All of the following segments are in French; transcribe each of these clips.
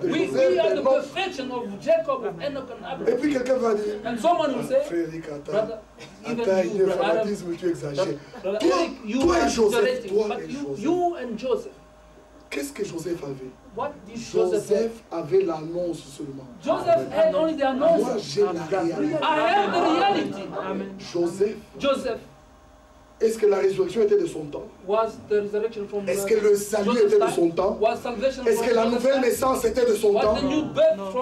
We are the perfection of Jacob, of Enoch and Abraham. Et puis quelqu'un va dire, And someone will say, Fréric, brother, attends, il y a un fanatisme, tu exagères. Toi et Joseph, you and Joseph. Qu'est-ce que Joseph avait? What did Joseph Joseph avait l'annonce seulement. Joseph had only the announcement. Moi, j'ai la réalité. I have the reality. Joseph, est-ce que la résurrection était de son temps? Was the resurrection from Est-ce que le salut était de son temps? Est-ce que la nouvelle naissance était de son temps?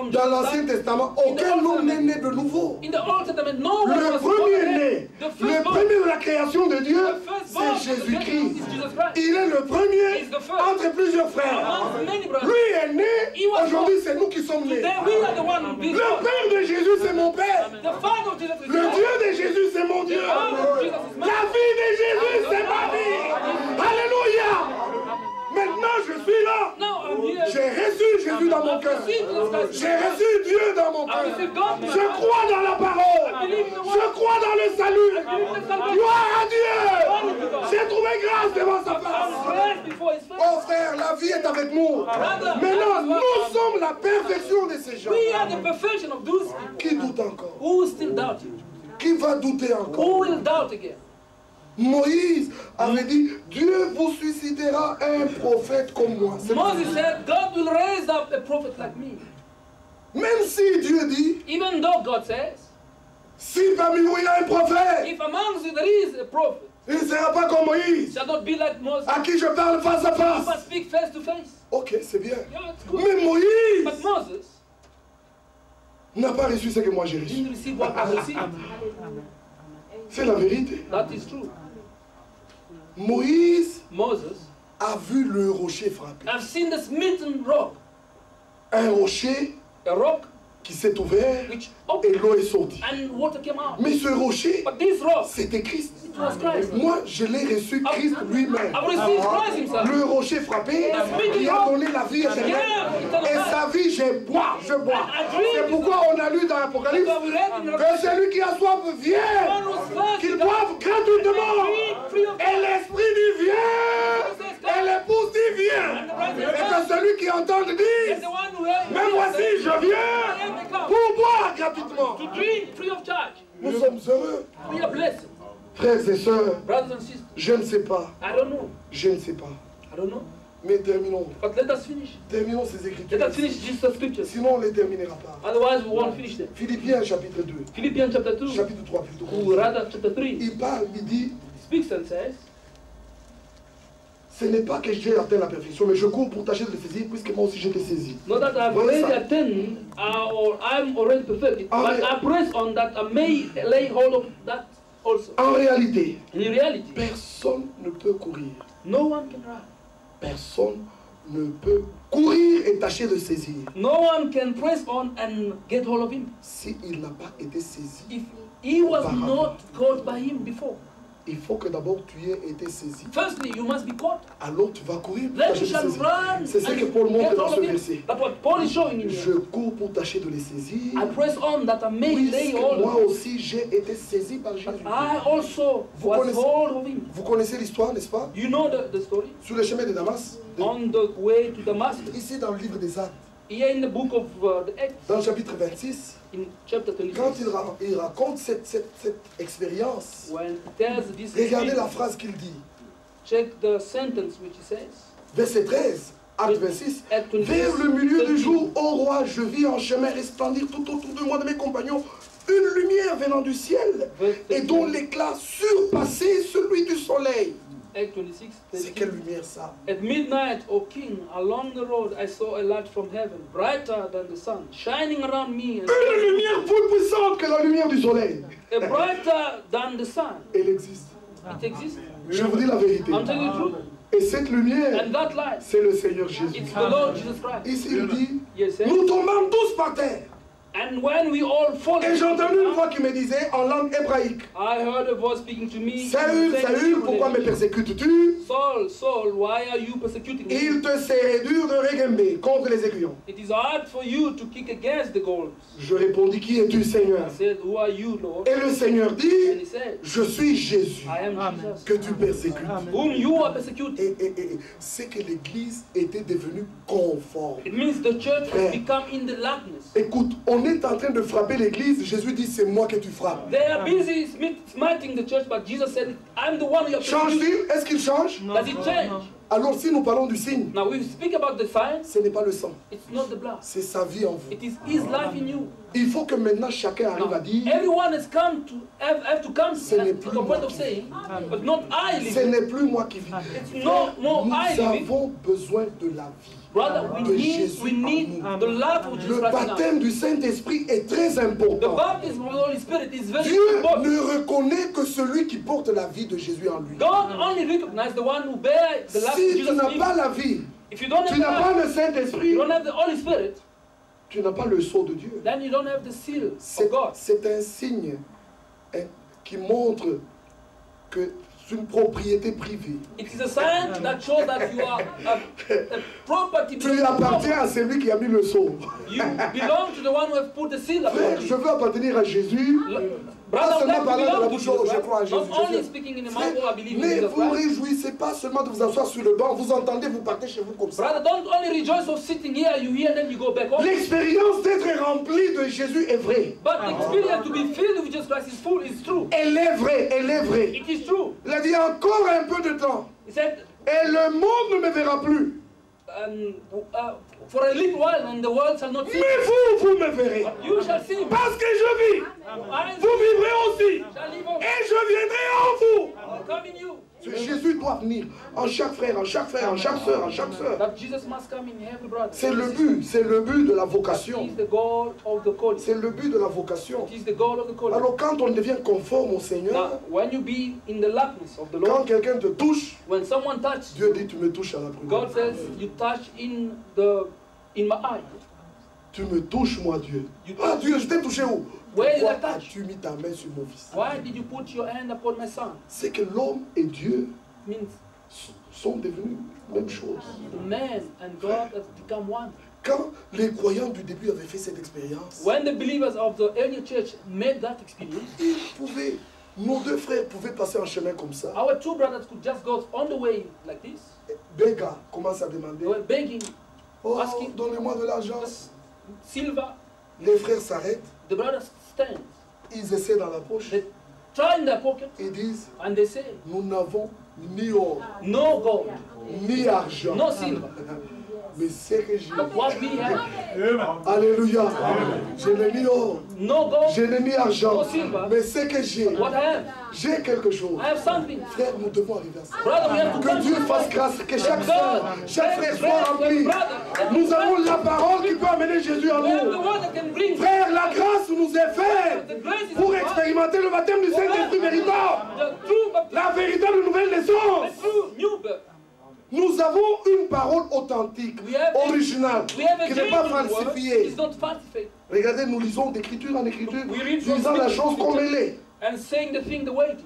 Dans l'Ancien Testament, aucun homme n'est né de nouveau. Le premier-né, le premier de la création de Dieu, c'est Jésus-Christ. Il est le premier entre plusieurs frères. Lui est né, aujourd'hui c'est nous qui sommes nés. Le Père de Jésus, c'est mon Père. Le Dieu de Jésus, c'est mon Dieu. La vie de Jésus, c'est ma vie. Alléluia. Maintenant, je suis là. J'ai reçu Jésus dans mon cœur. J'ai reçu Dieu dans mon cœur. Je crois dans la parole. Je crois dans le salut. Gloire à Dieu. J'ai trouvé grâce devant sa face. Oh frère, la vie est avec nous. Maintenant, nous sommes la perfection de ces gens. Qui doute encore? Qui va douter encore? Moïse avait dit, Dieu vous suscitera un prophète comme moi. Moses said, God will raise up a prophet like me. Même si Dieu dit, even though God says, si parmi vous il y a un prophète, if amongst you there is a prophet, il ne sera pas comme Moïse, shall not be like Moses, à qui je parle face à face. you must speak face to face. Ok, c'est bien. Yeah, it's good. Mais Moïse But Moses n'a pas reçu ce que moi j'ai reçu. didn't receive what I received. C'est la vérité. That is true. Moïse Moses a vu le rocher frapper. I've seen the smitten rock. Un rocher A rock qui s'est ouvert which et opened l'eau est sortie. and water came out. Mais ce rocher, But this rock, c'était Christ. it was Christ. Moi, je l'ai reçu Christ lui-même. I've received Christ himself. Le rocher frappé qui a donné la vie éternelle. Et sa vie, je bois. C'est pourquoi on a lu dans l'Apocalypse que celui qui a soif vient, qu'il boive gratuitement. Et l'Esprit dit viens, et l'épouse dit viens. Et que celui qui entend dit, mais voici, je viens pour boire gratuitement. To drink free of charge. Nous sommes heureux. We are blessed. Frères et sœurs, Brothers and sisters, je ne sais pas. I don't know. Je ne sais pas. I don't know. Mais terminons. But let us finish. Terminons ces Let écritures. us finish Jesus scriptures. Sinon, on ne les terminera pas. Otherwise, we won't finish them. Philippiens chapitre 2. Philippians chapter 2, Chapitre 3 plutôt. or rather chapter 3, Il parle, il dit, speaks and says, ce n'est pas que j'ai atteint la perfection, mais je cours pour tâcher de le saisir, puisque moi aussi j'étais saisi. not that I've Voilà already ça. attained or I'm already perfected, Ah, but ouais. I press on that I may lay hold of that also. En réalité, In reality, personne ne peut courir. no one can run. Personne ne peut courir et tâcher de saisir No one can press on and get hold of him s'il n'a pas été saisi. if he was not caught by him before. Il faut que d'abord tu aies été saisi. Firstly, you must be caught. Alors tu vas courir pour Then tâcher you de shall saisir. run C'est ce que and Paul montre get dans hold ce of him. verset. That's what Paul is showing in Je here. cours pour tâcher de les saisir. I press on that I may lay Puisque hold moi of him. aussi j'ai été saisi par Jésus. I also Vous was connaissez- hold of him. Vous connaissez l'histoire, n'est-ce pas? You know the story? Sur le chemin de Damas. On the way to Damascus. Ici dans le livre des Actes, Here in the book of the Acts, dans le chapitre 26, in chapter quand 26, il raconte cette expérience, when it tells this regardez la experience, phrase qu'il dit. check the sentence which he says. Verset 13, acte 26. Acte 26, Vers le milieu du 13. jour, ô roi, je vis en chemin resplendir tout autour de moi de mes compagnons une lumière venant du ciel et dont l'éclat surpassait celui du soleil. Acte 26, C'est 13. quelle lumière ça? At midnight, O king, along the road I saw a light from heaven, brighter than the sun, shining around me, and Une lumière plus puissante que la lumière du soleil. a brighter than the sun. Elle existe. It exists. Je vous dis la vérité. I'm telling you the truth. Et cette lumière, And that light, c'est le Seigneur Jésus. it's the Lord Jesus Christ. Ici, il dit, Yes, eh? nous tombons tous par terre. And when we all fall, et j'ai entendu une voix qui me disait en langue hébraïque, I heard a voice speaking to me. Saül, Saül, pourquoi me persécutes-tu? Saul, Saul, why are you persecuting me? Il te serait dur de reguember contre les aiguillons. It is hard for you to kick against the goals. Je répondis, qui es-tu, Seigneur? I said, who are you, Lord? Et le Seigneur dit, And he said, je suis Jésus, I am Jesus, que tu persécutes. whom you are persecuting. Et c'est que l'Église était devenue conforme. It means the church has become in the likeness. Écoute, on est en train de frapper l'Église. Jésus dit, c'est moi que tu frappes. They are busy smiting the church, but Jesus said, I'm the one who you are persecuting. Change-t-il? Est-ce qu'il change? Does it change? Alors si nous parlons du signe, Now we speak about the sign. ce n'est pas le sang, It's not the blood. c'est sa vie en vous. It is His life in you. Il faut que maintenant chacun arrive à dire, Everyone has come to have to come Ce n'est to plus the point moi of qui saying, but not I ce live. n'est plus moi qui vis. It's no more I Nous live. avons besoin de la vie. Brother, de we Jésus need en nous. the life of Jesus Le Christ in us. baptême du Saint-Esprit est très The important. baptism of the Holy Spirit is very Dieu important. ne reconnaît que celui qui porte la vie de Jésus en lui. God only recognizes the one who bears the life of Si tu Jesus n'as in pas him. la vie, If you don't tu n'as pas have le Saint-Esprit, you don't have the Holy Spirit, tu n'as pas le sceau de Dieu. then you don't have the seal of God. C'est un signe qui montre que c'est une propriété privée. It is a sign that shows that you are a property. Tu appartiens à celui qui a mis le sceau. You belong to the one who has put the seal upon Frère, you. je veux appartenir à Jésus. Pas seulement parler de la bouche, je crois à Jésus. Not only speaking in the mouth, I believe in Mais Jesus vous Christ. réjouissez pas seulement de vous asseoir sur le banc, vous entendez, vous partez chez vous comme ça. Brother, don't only rejoice of sitting here, you hear, then you go back home. L'expérience d'être rempli de Jésus est vraie. But the experience to be filled with Jesus Christ is full, is true. Elle est vraie, elle est vraie. It is true. Il a dit encore un peu de temps. He said, Et le monde ne me verra plus. for a little while, and the world shall not see. Mais vous me verrez. You shall see me. Parce que je vis. I Vous vivrez aussi. shall live on. Et je viendrai en vous. I will come in you. Jésus doit venir en chaque frère, en chaque frère, en chaque soeur, en chaque soeur. That Jesus must come in every brother. C'est le but de la vocation. It is the goal of the calling. C'est le but de la vocation. It is the goal of the calling. Alors quand on devient conforme au Seigneur, Now, when you be in the likeness of the quand Lord, quelqu'un te touche, when someone touches, Dieu dit tu me touches à la première. God says, you touch in my eye. Tu me touches moi Dieu. You Ah Dieu, je t'ai touché où? Where did I Pourquoi touch? as-tu mis ta main sur mon fils? Why did you put your hand upon my son? C'est que l'homme et Dieu Means sont devenus même chose. man and God has become one. Quand les croyants du début avaient fait cette expérience, When the believers of the early church made that experience, nos deux frères pouvaient passer un chemin comme ça. our two brothers could just go on the way like this. Béga commence à demander, They were begging, oh, asking, donnez-moi de l'argent. silver. Les frères s'arrêtent, The brothers stand. ils essaient dans la poche They try in their pocket et disent, and they say, nous n'avons ni or, no gold, ni argent. no silver. Mais c'est que j'ai. But what we have, Alléluia. Je n'ai ni or, no gold, je n'ai ni argent. no silver. Mais c'est que j'ai. What I have, J'ai quelque chose. I have something. Frère, nous devons arriver à ça. Brother, we have to Que come Dieu to fasse grâce, que chaque soeur, chaque frère soit rempli. Nous avons la parole qui peut amener Jésus en We have the nous. one that can bring. Frère, la grâce nous est faite pour expérimenter le baptême du Saint-Esprit véritable. The true baptism, La véritable nouvelle naissance. the true new birth. Nous avons une parole authentique, originale, We have a qui n'est pas genuine word. falsifiée. It's not falsified. Regardez, nous lisons d'écriture en écriture, We read from disant la chose scripture comme elle est. and saying the thing the way it is.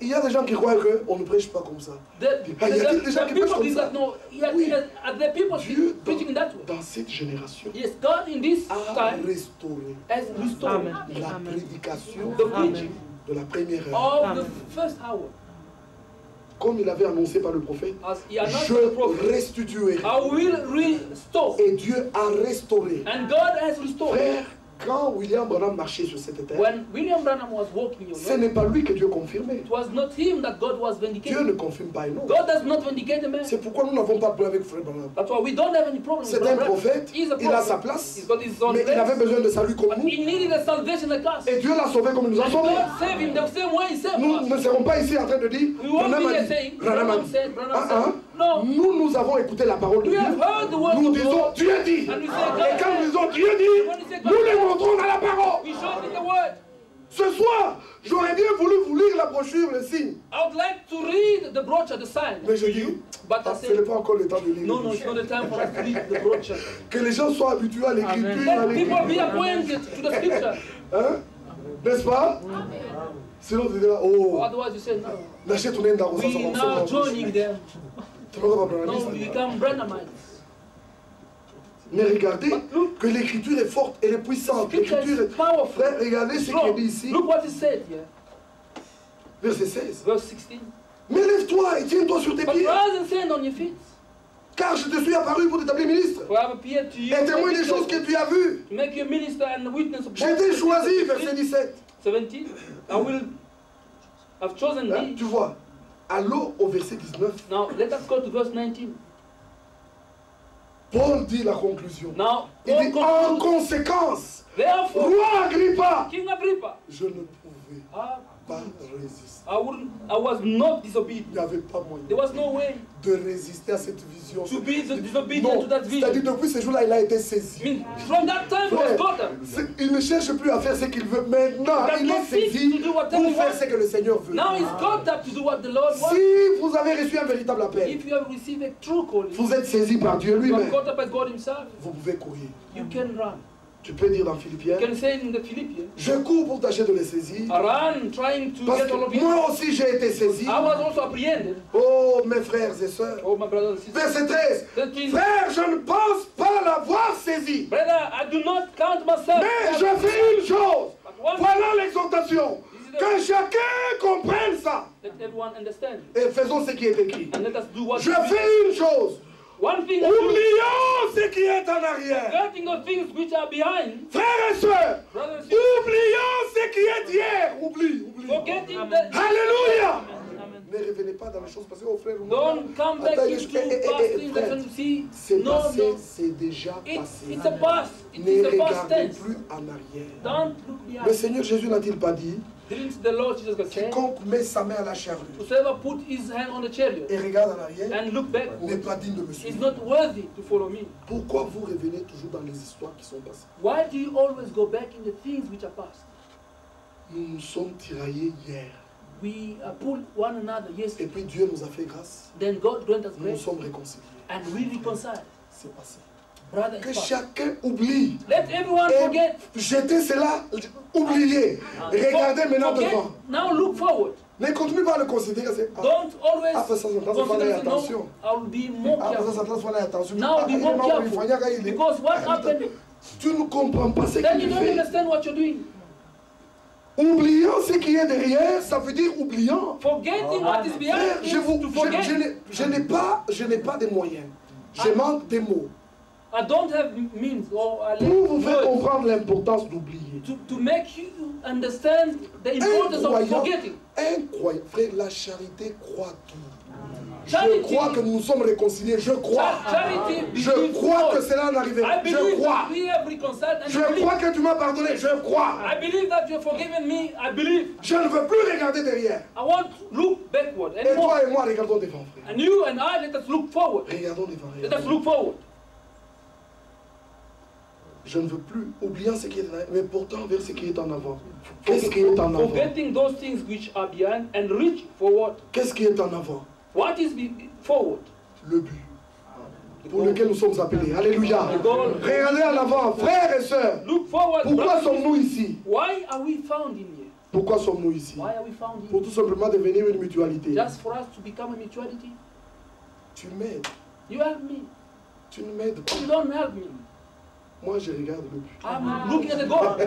Il y a des gens qui croient qu'on ne prêche pas comme ça. The Il y a des gens qui prêchent people comme think ça. that no, Oui. the people Dieu, preaching that way. dans cette génération, Yes, God in this a time restauré has restored la prédication the preaching de la première heure. of the first hour. Comme il avait annoncé par le prophète, As he announced je to the prophet, restituerai. I will restore. Et Dieu a restauré. And God has restored. Frère, quand William Branham marchait sur cette terre, When William Branham was walking on ce earth, n'est pas lui que Dieu confirmait. it was not him that God was Dieu vindicating. ne confirme pas un homme. God does not vindicate a man. C'est pourquoi nous n'avons pas de problème avec Frère Branham. That's why we don't have any problem with C'est un Branham. prophète, He's a il a prophet. sa place, He's got his own mais il avait place. besoin de salut comme But nous. he needed a salvation like us. Et Dieu l'a sauvé comme il nous a And sauvés. God saved him the same way he saved Nous us. ne serons pas ici en train de dire, We won't Branham be a here dit, saying, Branham a Branham dit. said, Branham said. No. Nous avons écouté la parole de We Dieu. have heard the word Nous of disons, God. Dieu dit. And we say, Et God quand nous said. disons Dieu dit, nous les montrons dans la parole. We show it in the word. Ce soir, j'aurais bien voulu vous lire la brochure, le signe. I would like to read the brochure, the sign. Mais je dis, ce n'est pas encore le temps de lire. No, it's not the time for us to read the brochure. Que les gens soient habitués à l'écriture. Let people be acquainted to the scripture. Hein? N'est-ce pas? Sinon, tu diras, oh. Otherwise, you say no. N'achète ton dans We now joining them. No, we become Branhamites. Mais regardez que l'écriture est forte, elle est puissante. L'écriture est powerful. Regardez ce qu'il dit ici. Look what he said here. Verset 16. Verse 16. Mais lève-toi et tiens-toi sur tes pieds. Rise and stand on your feet. Car je te suis apparu pour t'établir ministre. Et témoin des choses que tu as vues. Make you minister and witness of. J'ai été choisi, verset 17. 17. I've chosen thee. Tu vois. Allons au verset 19. Now let us go to verse 19. Paul dit la conclusion. Now, il dit en conséquence, roi Agrippa, King Agrippa, je ne pouvais pas résister. I was not disobedient. Il n'y avait pas moyen. There was no way de résister à cette vision. To be disobedient to that vision. C'est-à-dire depuis ce jour-là, il a été saisi. From that time, frère, was gotten. Il ne cherche plus à faire ce qu'il veut. Maintenant, il est saisi pour faire ce que le Seigneur veut. Now he's got up to do what the Lord wants. Si vous avez reçu un véritable appel, if you have received a true calling, vous êtes saisi par Dieu lui-même. Vous pouvez courir. You can run. Tu peux dire dans Philippiens, je cours pour tâcher de les saisir. Parce que moi aussi j'ai été saisi. Oh mes frères et sœurs. Verset 13. Frère, je ne pense pas l'avoir saisi. Mais je fais une chose. Voilà l'exhortation. Que chacun comprenne ça. Et faisons ce qui est écrit. Je fais une chose. Oublions ce qui est en arrière. Frères et sœurs, oublions ce qui est hier. Oublie. Alléluia. Ne revenez pas dans les choses passées, oh frère. Don't come back into past things that you see. C'est passé, c'est déjà passé. It's a past. Ne regardez plus en arrière. Don't look behind. Le Seigneur Jésus n'a-t-il pas dit? The Lord Jesus Christ said, quiconque met sa main à la charrue put his hand on the chariot et regarde en arrière and look back n'est pas digne de me suivre. Is not worthy to follow me. Pourquoi vous revenez toujours dans les histoires qui sont passées? Why do you always go back in the things which are past? Nous nous sommes tiraillés hier. We pulled one another yesterday. Et puis Dieu nous a fait grâce. Then God grant us grace. Nous nous sommes réconciliés. And we reconciled. C'est passé. Brother, que chacun oublie. Let everyone forget. Jeter cela, oublier. Regardez maintenant devant. Now look forward. Ne continue pas à le considérer. Don't always consider attention. I'll be more careful. Now be more careful. Because what happened? Tu ne comprends pas ce que tu fais. Then you don't understand what you're doing. Oubliant ce qui est derrière, ça veut dire oubliant. Forgetting what is behind. Je n'ai pas de moyens. Je manque des mots. I don't have means or pour vous faire comprendre l'importance d'oublier. To make you understand the importance of forgetting. Incroyable. Frère, la charité croit tout. Je crois que nous nous sommes réconciliés. Je crois. Je crois que cela n'arrivera pas. Je crois. Je crois que tu m'as pardonné. Je crois. I believe that you have forgiven me. I believe. Je ne veux plus regarder derrière. I want to look backward. Et toi et moi, regardons devant, frère. And you and I, let us look forward. Regardons devant. Let us look forward. Je ne veux plus oublier ce qui est en arrière, mais pourtant vers ce qui est en avant. Qu'est-ce qui est en avant? Forgetting those things which are behind and reach forward. Qu'est-ce qui est en avant? What is forward? Le but pour lequel nous sommes appelés. Alléluia. Regardez en avant, frères et sœurs. Look forward. Pourquoi sommes-nous ici? Why are we found in here? Pourquoi sommes-nous ici? Why are we found here? Pour tout simplement devenir une mutualité. Just for us to become a mutuality. Tu m'aides. You help me. Tu ne m'aides pas. You don't help me. Moi, je regarde le but. I'm looking at the goal.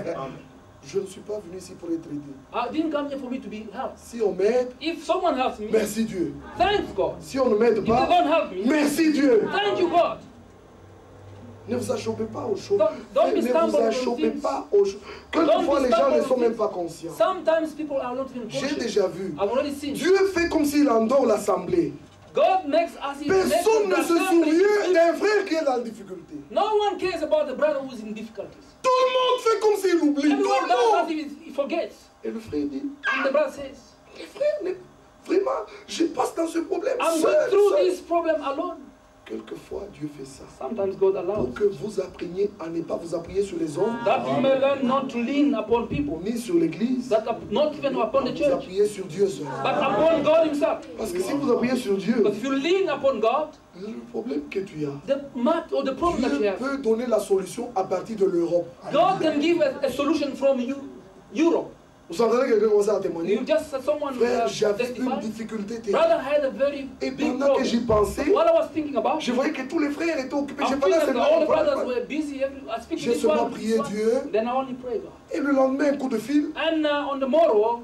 Je ne suis pas venu ici pour être aidé. I didn't come here for me to be helped. Si on m'aide, if someone helps me, merci Dieu. Thanks God. Si on ne m'aide pas, if they don't help me, merci Dieu. Thank you God. Ne vous achoppez pas aux choses. Don't ne vous achoppez pas aux choses. Quelquefois, les gens ne sont même pas conscients. Sometimes people are not even conscious. J'ai déjà vu. I've already seen. Dieu fait comme s'il endort l'assemblée. God makes us. Personne ne se souvient d'un frère qui est dans la difficulté. No one cares about the brother who is in difficulties. Tout le monde fait comme s'il oublie. Everyone does as if he forgets. Et le frère dit. And the brother says. Les frères, vraiment, je passe dans ce problème. I'm going through this problem alone. Quelquefois, Dieu fait ça. Sometimes God allows. Pour que vous appreniez à ne pas vous appuyer sur les hommes. That you may learn not to lean upon people. Ni sur l'église. That not even upon the church. Vous appuyez sur Dieu seul. But upon God himself. Parce que si vous appuyez sur Dieu. But if you lean upon God. Le problème que tu as. The problem that you have. Dieu peut donner la solution à partir de l'Europe. God can give a solution from Europe. Vous entendez quelqu'un commencer à témoigner? Frère, j'avais une difficulté terrible. Et pendant que j'y pensais, je voyais que tous les frères étaient occupés. J'ai seulement prié Dieu. Et le lendemain, un coup de fil. On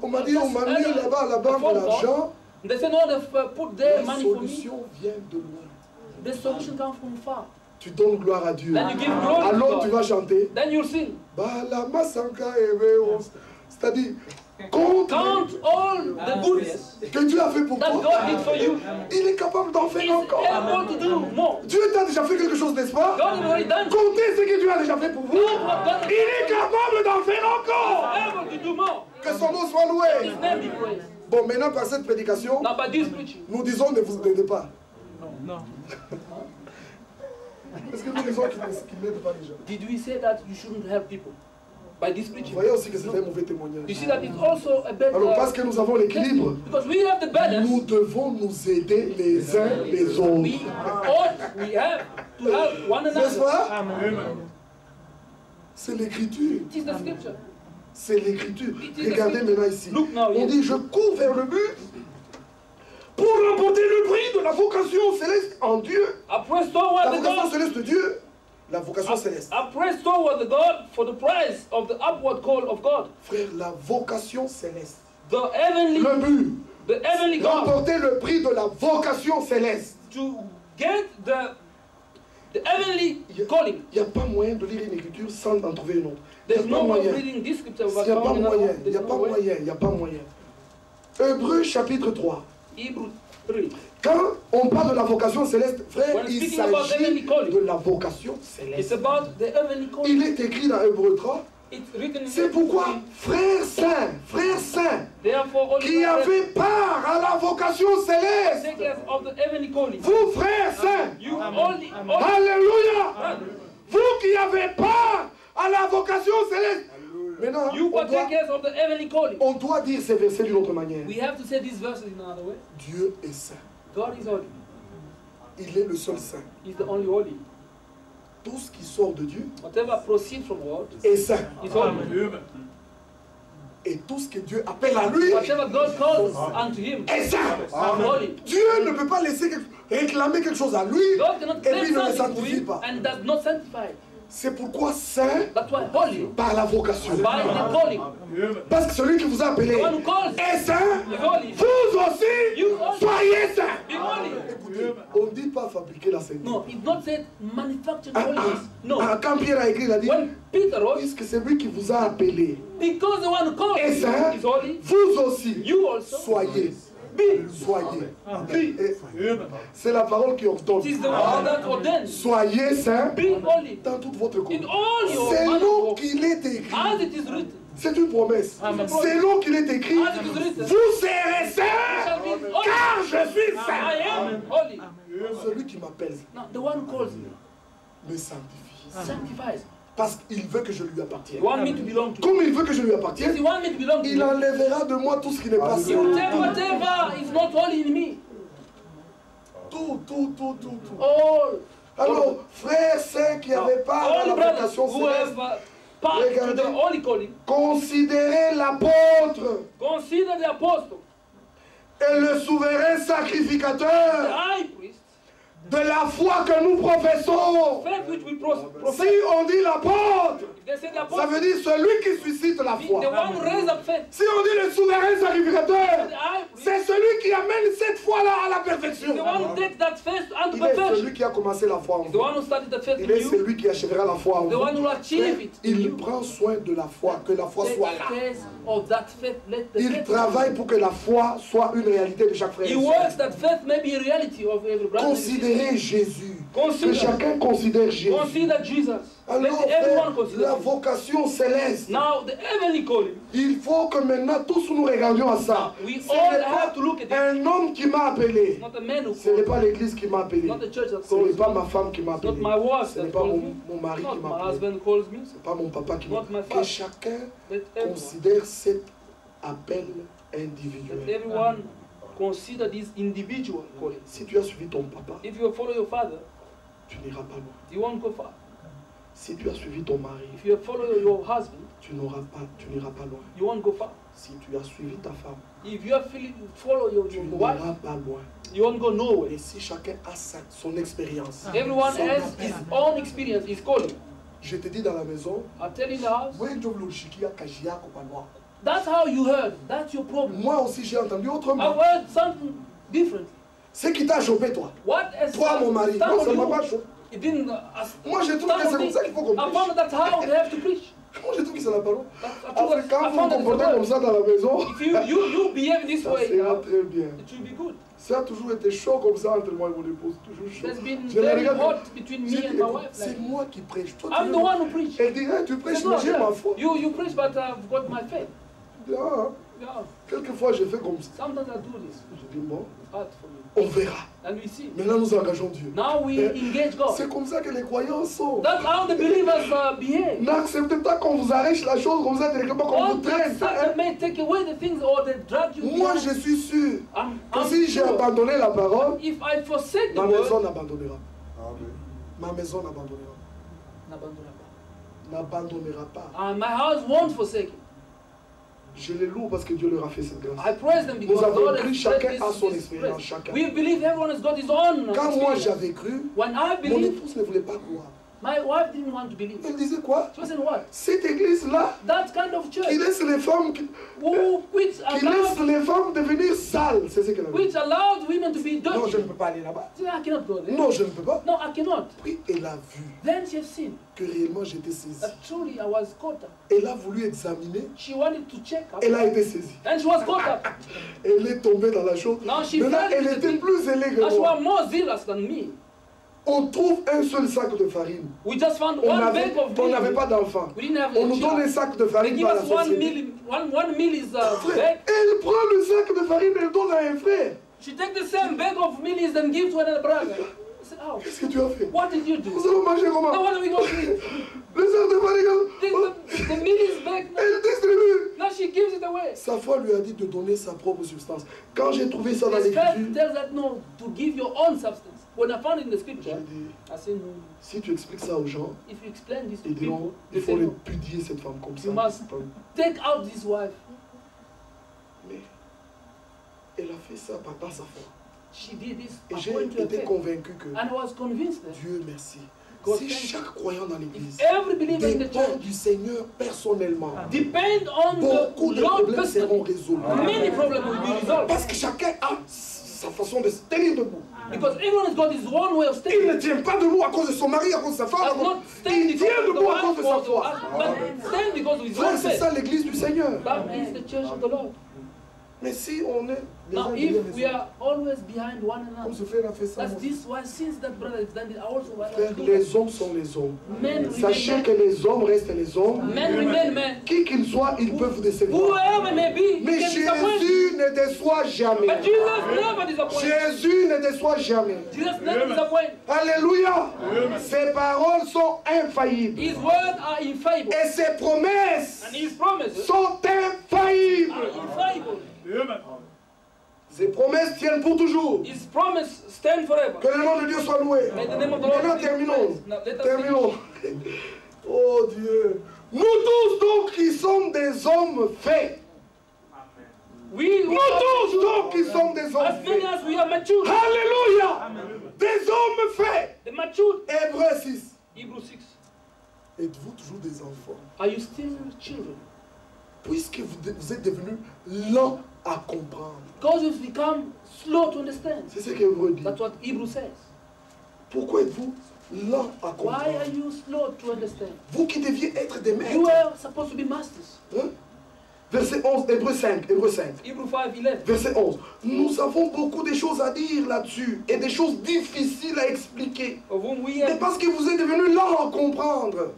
m'a dit, on m'a mis là-bas à la banque de l'argent. La solution vient de loin. The solution comes from far. Tu donnes gloire à Dieu. Then you give glory alors to God. Tu vas chanter. Then you'll sing. C'est-à-dire, compte all the goodness que Dieu a fait pour that toi. God did for you. Il est capable d'en faire He's encore. able to do more. Dieu t'a déjà fait quelque chose, n'est-ce pas? God has already done. Comptez ce que Dieu a déjà fait pour vous. Il est capable d'en faire encore. He's able to do more. Que son nom soit loué. His name be praised. Bon, maintenant par cette prédication, Now, by this preaching, nous disons ne vous aidez pas. No. Est-ce que nous disons qu'il n'aide pas les gens? Did we say that you shouldn't help people? By this preaching. Vous voyez aussi que c'est un mauvais témoignage. You see that it's also a bad. Alors parce que nous avons l'équilibre, we have the balance, nous devons nous aider les uns les autres. We have to help one another. N'est-ce pas? C'est l'écriture. It is the scripture. C'est l'écriture. Regardez maintenant ici. On dit je cours vers le but pour remporter le prix de la vocation céleste en Dieu. La vocation céleste de Dieu. La vocation céleste. I press toward the God for the prize of the upward call of God. Frère, la vocation céleste. The heavenly. Le but. The heavenly God. Remporter le prix de la vocation céleste. To get the heavenly calling. Il n'y a pas moyen de lire une écriture sans en trouver une autre. There's no way of reading this scripture without finding another one. Il n'y a pas moyen. Il n'y a pas moyen. Hébreux chapitre 3. Hebrews 3. Quand on parle de la vocation céleste, frère, il s'agit de la vocation céleste. Il est écrit dans Hébreux 3. C'est pourquoi, frères saints, qui avez part à la vocation céleste, vous frères saints, alléluia, vous qui avez part à la vocation céleste. Maintenant, on doit dire ces versets d'une autre manière. Dieu est saint. God is holy. Il est le seul saint. He's the only holy. Tout ce qui sort de Dieu est saint. Et tout ce que Dieu appelle à lui est saint. Dieu ne peut pas laisser réclamer quelque chose à lui et lui ne le sanctifie pas. C'est pourquoi saint par la vocation. Parce que celui qui vous a appelé est saint, vous aussi soyez saint. Écoutez, on ne dit pas fabriquer la sainteté. No, it's not said manufacture holiness. No. Quand Pierre a écrit, il a dit, puisque c'est lui qui vous a appelé est saint, vous aussi soyez. Soyez. C'est la parole qui ordonne. Soyez saints dans toute votre conduite. C'est l'eau qu'il est écrit. C'est une promesse. C'est l'eau qu'il est écrit. Vous serez saints car je suis saint. Celui qui m'appelle me sanctifie. Parce qu'il veut que je lui appartienne. Comme il veut que je lui appartienne, il enlèvera de moi tout ce qui n'est pas saint. Tout. Alors, frères saints qui n'avaient pas la vocation céleste, regardez, considérez l'apôtre et le souverain sacrificateur de la foi que nous professons. Si on dit l'apôtre, ça veut dire celui qui suscite la foi. Si on dit le souverain sacrificateur, c'est celui qui amène cette foi-là à la perfection. Il est celui qui a commencé la foi en vous. Il est celui qui achèvera la foi en vous. Il prend soin de la foi, que la foi soit là. Il travaille pour que la foi soit une réalité de chaque frère. Considérez Jésus. Que chacun considère considère Jésus. Consider Jesus. Alors, la vocation céleste. Now, the heavenly calling. Il faut que maintenant tous nous regardions à ça. We all have to look at it. Un homme qui m'a appelé. Not a man who Ce n'est pas l'église qui m'a appelé. Not the church that Ce n'est pas ma femme qui m'a appelé. Not my wife Ce n'est pas mon mari qui m'a appelé. Ce n'est pas mon papa qui m'a appelé. Que chacun considère cet appel individuel. That everyone consider this individual calling. Si tu as suivi ton papa, if you follow your father, tu n'iras pas loin. You won't go far. Si tu as suivi ton mari, if you follow your husband, tu n'iras pas loin. You won't go far. Si tu as suivi ta femme, if you follow your wife, tu n'iras pas loin. You won't go nowhere. Et si chacun a son expérience, everyone has his own experience, his calling. Je te dis dans la maison, I tell you in the house. That's how you heard. That's your problem. Moi aussi j'ai entendu autrement. I've heard something different. C'est qui t'a chopé toi? What has toi mon mari? Moi ça m'a pas chopé. Moi je trouve que c'est comme ça qu'il faut qu'on prêche. I found that's how they have to preach. Moi je trouve que c'est la parole. Après quand vous vous comportez comme ça dans la maison, if you behave this way, ça ira très bien. It will be good. Ça a toujours été chaud comme ça entre moi et mon épouse, toujours chaud. There's been very hot between me and my wife. C'est moi qui prêche. Toi, I'm the one who preach. Elle dirait tu prêches, mais j'ai ma foi. You preach, but I've got my faith. Yeah. Quelquefois je fais comme ça. Sometimes I do this. Je dis bon, hard for me. on verra. And we see. Maintenant nous engageons Dieu. Now we engage God. C'est comme ça que les croyants sont. That's how the believers behave. N'acceptez pas qu'on vous arrache la chose comme ça, directement qu'on vous traîne. May take away the things or they drag you. Moi je suis sûr que si j'ai abandonné la parole, if I forsake the ma maison n'abandonnera. Ma maison n'abandonnera. N'abandonnera pas. My house won't forsake it. Je les loue parce que Dieu leur a fait cette grâce. I praise them because nous avons God cru, chacun a son expérience, chacun. We believe everyone has got his own. Quand moi j'avais cru, when I believed, mon épouse ne voulait pas croire. My wife didn't want to believe. Elle disait quoi? She said what? Cette église-là, that kind of church, qui laisse les femmes, qui laisse les femmes devenir sales, c'est ce qu'elle a dit. Which allowed women to be dirty. Non, je ne peux pas aller là-bas. I cannot go there. Non, je ne peux pas. No, I cannot. Puis elle a vu. Then she has seen que réellement j'étais saisi. Truly I was caught up. Elle a voulu examiner. She wanted to check up. Elle a été saisie. And she was caught up. Elle est tombée dans la chose. Maintenant, elle était plus zélée que moi. She was more zealous than me. On trouve un seul sac de farine. We just found one bag of meal. On n'avait pas d'enfants. On nous donne un sac de farine par la société. One meal is a bag. Elle prend le sac de farine et le donne à un frère. She takes the same bag of meal and gives to another brother. Qu'est-ce que tu as fait? What did you do? Nous allons manger comment? Now what are we going to eat? Le sac de farine. The meal is back. Elle distribue. Now she gives it away. Sa foi lui a dit de donner sa propre substance. Quand j'ai trouvé ça dans l'Écriture, tells that no, to give your own substance. When I found it in the scripture, I said no. Si tu expliques ça aux gens, if you explain this to ils diront, il faut répudier cette femme comme ça. You must take out this wife. Mais elle a fait ça pendant sa foi. She did this. Et j'ai été convaincu que and I was convinced that Dieu merci. Si chaque croyant dans l'église dépend du Seigneur personnellement, beaucoup de problèmes seront résolus. Many problems will be resolved. Parce que chacun a sa façon de se tenir debout. Because everyone has got his own way of standing. Il ne tient pas debout à cause de son mari, à cause de sa femme. Il tient debout à cause de sa foi. Frère, c'est ça l'église du Seigneur. That is the church of the Lord. Mais si on est now, if we are always behind one another, comme ce frère a fait ça, that's this why since that brother has done it, I also want to do les hommes sont les hommes. Men Sachez que les hommes restent les hommes. Men remain men. Qui qu'ils soient, ils peuvent vous décevoir. Whoever may be, mais Jésus ne déçoit jamais. But Jesus never disappoints. Jésus ne déçoit jamais. Jesus never disappoints. Alléluia. Ses paroles sont infaillibles. His words are infallible. Et ses promesses and his promises sont infaillibles. Ses promesses tiennent pour toujours. His promise stand forever. Que le nom de Dieu soit loué. Maintenant, terminons. Oh Dieu. Nous tous donc qui sommes des hommes faits. Nous tous donc qui sommes des hommes faits. Alléluia. Des hommes faits. Hébreux 6. Êtes-vous toujours des enfants? Are you still children? Puisque vous êtes devenus lents à comprendre. Because you've become slow to understand. C'est ce qu'Hébreux dit. That's what Hebrew says. Pourquoi êtes-vous lents à comprendre? Why are you slow to understand? Vous qui deviez être des maîtres. You are supposed to be masters. Hein? Verset 11, Hébreux 5, Hébreux 5. Hebrews 5:11. Verset 11. Nous avons beaucoup de choses à dire là-dessus et des choses difficiles à expliquer. Mais parce que vous êtes devenus lents à comprendre.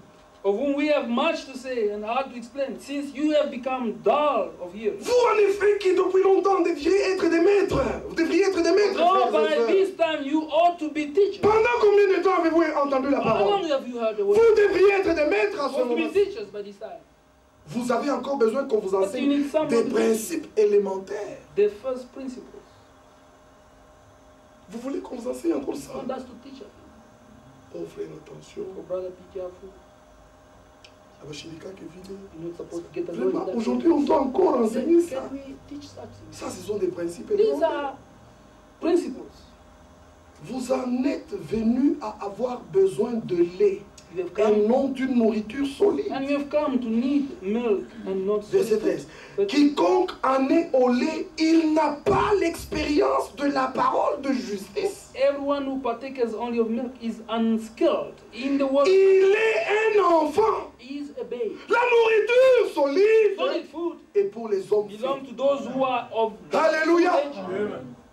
Of whom we have much to say and hard to explain, since you have become dull of ears. Vous, en effet, qui depuis longtemps devriez être des maîtres. Vous devriez être des maîtres. So by this time you ought to be teachers. Pendant combien de temps avez-vous entendu la parole? How long have you heard the word? Vous devriez être des maîtres à ce moment. You ought to be teachers by this time. Vous avez encore besoin qu'on vous enseigne des principes élémentaires. The first principles. Vous voulez qu'on vous enseigne encore ça? Want us to teach us. Oh frère, attention. Oh brother, be careful. Aujourd'hui, on doit encore enseigner ça. Ça, ce sont des principes élémentaires. Vous en êtes venus à avoir besoin de lait et non d'une nourriture solide. Verset 13. Quiconque en est au lait, il n'a pas l'expérience de la parole de justice. Everyone who partakes only of milk is unskilled in the word. Il est un enfant. He is a babe. La nourriture solide, solid food est pour les hommes. Belong to those who are of. Alléluia.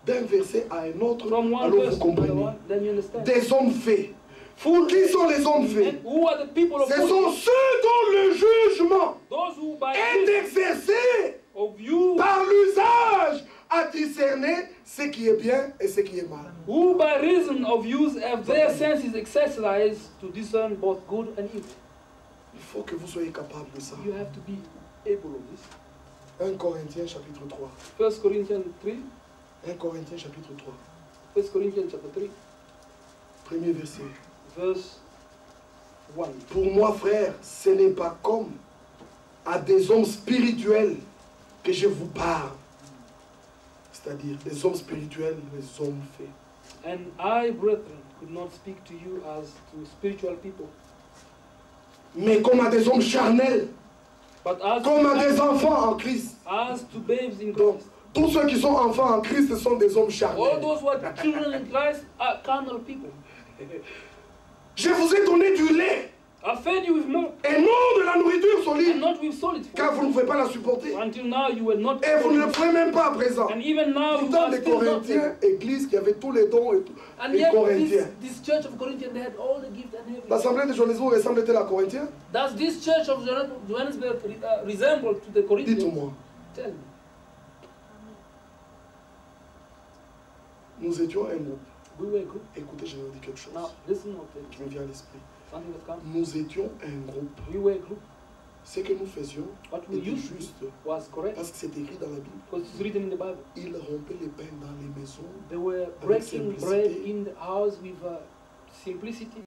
D'un verset à un autre, alors vous comprenez. Des hommes faits. Qui sont les hommes faits? Ce sont ceux dont le jugement est exercé par l'usage à discerner ce qui est bien et ce qui est mal. Who by reason of use have their senses exercised to discern both good and evil. Il faut que vous soyez capable de ça. You have to be able of this. 1 Corinthiens chapitre 3. 1 Corinthians 3. 1 Corinthiens chapitre 3. 1 Corinthians chapter 3. Premier verset. Verse 1. Pour moi, frère, ce n'est pas comme à des hommes spirituels que je vous parle. C'est-à-dire des hommes spirituels, les hommes faits. And I, brethren, could not speak to you as to spiritual people. Mais comme à des hommes charnels. But as comme à des enfants en Christ. As to babes in Christ. Donc, tous ceux qui sont enfants en Christ sont des hommes charnels. All those who are children in Christ are carnal people. Je vous ai donné du lait. I fed you with milk. Et non de la nourriture solide. And not with solid food. Car vous ne pouvez pas la supporter. Until now you will not. Et vous ne le ferez même pas à présent. And even now you are les Corinthiens, église qui avait tous les dons et tout. Les Corinthiens. This church of Corinthians, they had all the gifts and everything. L'assemblée de Johannesburg ressemble-t-elle à Corinthiens? Does this church of Johannesburg resemble to the Corinthians? Dites-moi. Tell me. Nous étions un groupe. We were a group. Écoutez, je vais vous dire quelque chose. Now, listen qui me vient à l'esprit. Nous étions un groupe. We were a group. Ce que nous faisions était juste was correct. Parce que c'est écrit dans la Bible. Because it's written in the Bible. Ils rompaient les pains dans les maisons. They were breaking bread in the house with simplicity.